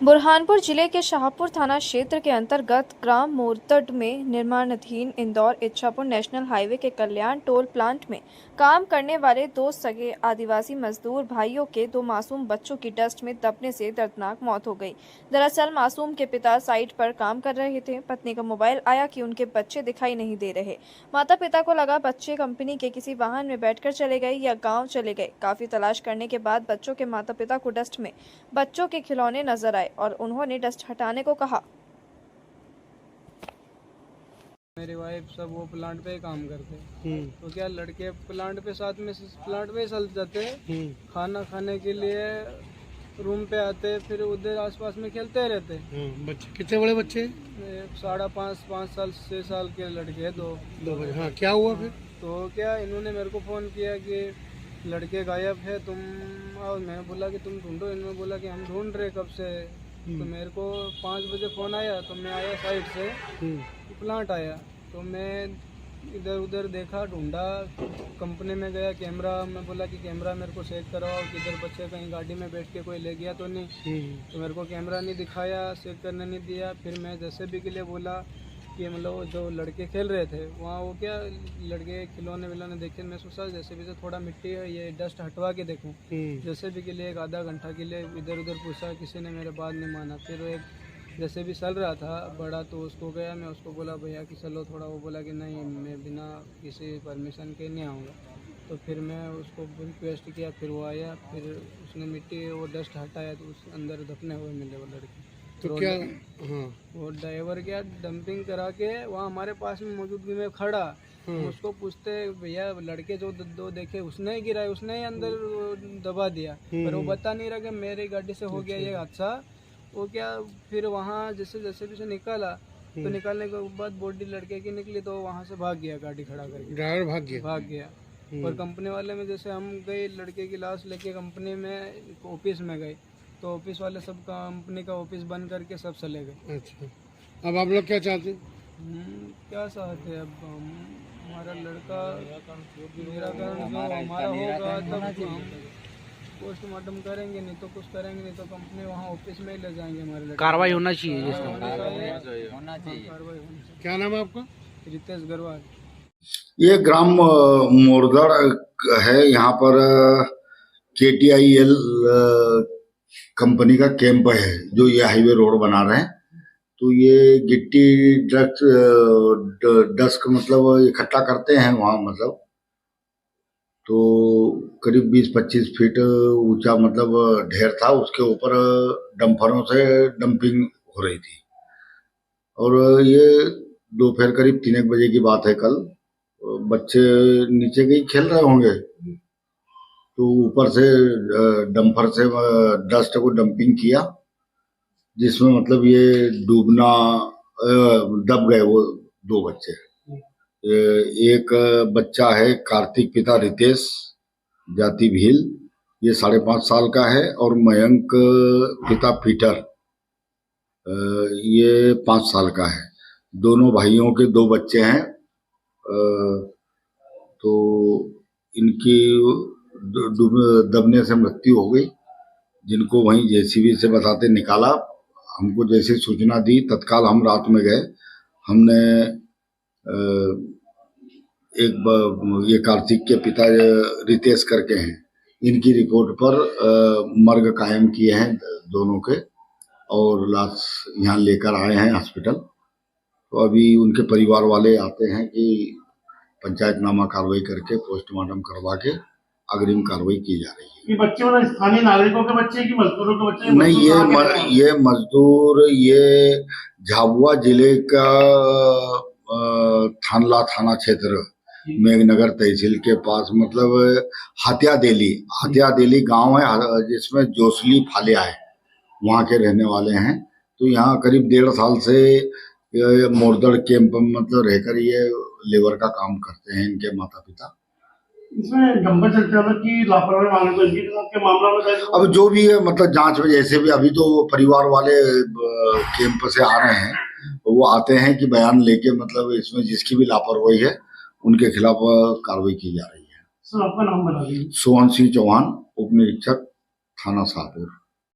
बुरहानपुर जिले के शाहपुर थाना क्षेत्र के अंतर्गत ग्राम मोरतड में निर्माणाधीन इंदौर इच्छापुर नेशनल हाईवे के कल्याण टोल प्लांट में काम करने वाले दो सगे आदिवासी मजदूर भाइयों के दो मासूम बच्चों की डस्ट में दबने से दर्दनाक मौत हो गई। दरअसल मासूम के पिता साइट पर काम कर रहे थे। पत्नी का मोबाइल आया कि उनके बच्चे दिखाई नहीं दे रहे। माता पिता को लगा बच्चे कंपनी के किसी वाहन में बैठकर चले गए या गाँव चले गए। काफी तलाश करने के बाद बच्चों के माता पिता को डस्ट में बच्चों के खिलौने नजर आए और उन्होंने डस्ट हटाने को कहा। मेरी वाइफ सब वो प्लांट पे ही काम करते तो क्या लड़के प्लांट पे साथ में प्लांट पे चल जाते खाना खाने के लिए रूम पे आते, फिर उधर आसपास में खेलते रहते। बच्चे कितने बड़े बच्चे? 5.5 साल 6 साल के लड़के हैं, दो बड़े। हाँ, क्या हुआ फिर? तो क्या इन्होंने मेरे को फ़ोन किया कि लड़के गायब है तुम, और मैं बोला कि तुम ढूंढो। इन्होंने बोला कि हम ढूंढ रहे कब से। तो मेरे को 5 बजे फ़ोन आया तो मैं आया साइड से, प्लांट आया तो मैं इधर उधर देखा, ढूंढा, कंपनी में गया, कैमरा मैं बोला कि कैमरा मेरे को चेक कराओ किधर बच्चे कहीं गाड़ी में बैठ के कोई ले गया तो नहीं। तो मेरे को कैमरा नहीं दिखाया, चेक करने नहीं दिया। फिर मैं जैसे भी के लिए बोला कि मतलब जो लड़के खेल रहे थे वहाँ, वो क्या लड़के खिलौने विलौने देखे, मैं सोचा जैसे भी से थोड़ा मिट्टी है ये डस्ट हटवा के देखूँ। जैसे भी के लिए एक आधा घंटा के लिए इधर उधर पूछा, किसी ने मेरे बात नहीं माना। फिर एक जैसे भी चल रहा था बड़ा, तो उसको गया, मैं उसको बोला भैया कि चलो थोड़ा, वो बोला कि नहीं मैं बिना किसी परमिशन के नहीं आऊँगा। तो फिर मैं उसको रिक्वेस्ट किया, फिर वो आया, फिर उसने मिट्टी वो डस्ट हटाया तो उस अंदर दफने हुए मिले वो लड़के। तो क्या वो ड्राइवर क्या डंपिंग करा के वहाँ हमारे पास में मौजूदगी में खड़ा, उसको पूछते भैया लड़के जो दो देखे उसने ही गिराए, उसने ही अंदर दबा दिया, पर वो बता नहीं रहा कि मेरी गाड़ी से हो गया ये हादसा। वो क्या फिर वहाँ जैसे जैसे भी से निकाला, तो निकालने के बाद बॉडी लड़के की निकली तो वहाँ से भाग गया, गाड़ी खड़ा करके ड्राइवर भाग गया। और कंपनी वाले में जैसे हम गए लड़के की लाश लेके कंपनी में ऑफिस में गए, तो ऑफिस वाले सब कंपनी का ऑफिस बंद करके सब चले गए। अच्छा, अब आप लोग क्या चाहते हैं? क्या चाहते हैं अब हम, हमारा लड़का निराकरण जो हमारा होगा तब हम पोस्टमार्टम करेंगे, नहीं तो कुछ करेंगे, नहीं तो कंपनी वहाँ ऑफिस में ही ले जाएंगे हमारे लड़के। कार्रवाई होना चाहिए। होना चाहिए। क्या नाम है आपका? रितेश गरवाल। ये ग्राम मोरगढ़ है। यहाँ पर KTIL कंपनी का कैंप है जो ये हाईवे रोड बना रहे हैं। तो ये गिट्टी डस्ट मतलब इकट्ठा करते हैं वहाँ, मतलब तो करीब 20-25 फीट ऊंचा मतलब ढेर था, उसके ऊपर डंपरों से डंपिंग हो रही थी। और ये दोपहर करीब 3 बजे की बात है कल। बच्चे नीचे गई खेल रहे होंगे, तो ऊपर से डंपर से डस्ट को डंपिंग किया, जिसमें मतलब ये डूबना दब गए वो दो बच्चे। एक बच्चा है कार्तिक, पिता रितेश, जाति भील, ये 5.5 साल का है। और मयंक, पिता पीटर, ये 5 साल का है। दोनों भाइयों के 2 बच्चे हैं। तो इनकी दबने से मृत्यु हो गई, जिनको वहीं JCB से बताते निकाला। हमको जैसे सूचना दी तत्काल हम रात में गए। हमने ये कार्तिक के पिता रितेश करके हैं, इनकी रिपोर्ट पर मर्ग कायम किए हैं दोनों के, और लाश यहाँ लेकर आए हैं हॉस्पिटल। तो अभी उनके परिवार वाले आते हैं कि पंचायतनामा कार्रवाई करके पोस्टमार्टम करवा के अग्रिम कार्रवाई की जा रही है। ये बच्चे मतलब स्थानीय नागरिकों के बच्चे कि मजदूरों के बच्चे? नहीं, ये मजदूर, ये झाबुआ जिले का थानला थाना क्षेत्र, मेघनगर तहसील के पास, मतलब हत्या देली गांव है, जिसमें जोसली फालिया है, वहाँ के रहने वाले हैं। तो यहाँ करीब 1.5 साल से मोरदड़ कैंप मतलब रहकर ये लेबर का काम करते हैं इनके माता पिता। इसमें डंपर चालक की लापरवाही मांगे तो इनके साथ के मामला में अब जो भी है मतलब जांच में, जैसे भी अभी तो परिवार वाले कैंप से आ रहे हैं, वो आते हैं कि बयान लेके मतलब इसमें जिसकी भी लापरवाही है उनके खिलाफ कार्रवाई की जा रही है। सर आपका नाम बता दीजिए। सोहन सिंह चौहान, उप निरीक्षक थाना शाहपुर।